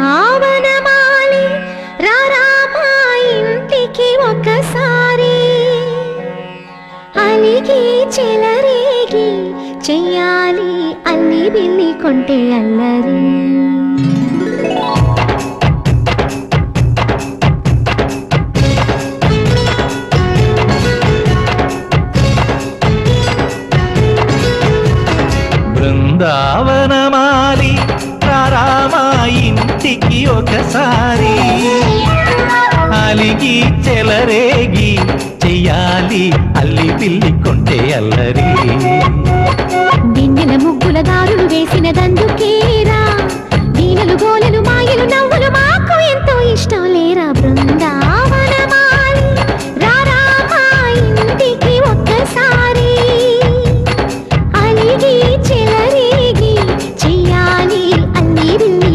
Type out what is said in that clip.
బృందావనమాలి రారామా ఇంటికి ఒకసారి అలిగి చెలరేగి చెయ్యాలి అల్లి బిల్లి కొంటే అల్లరి బృందావనమాలి రారామా ఇంటికి ఒకసారి అలిగి చెలరేగి చెయ్యాలి అల్లి పిల్లి కొంటే అల్లరి వెన్నెల ముగ్గుల దారులు వేసినదందుకే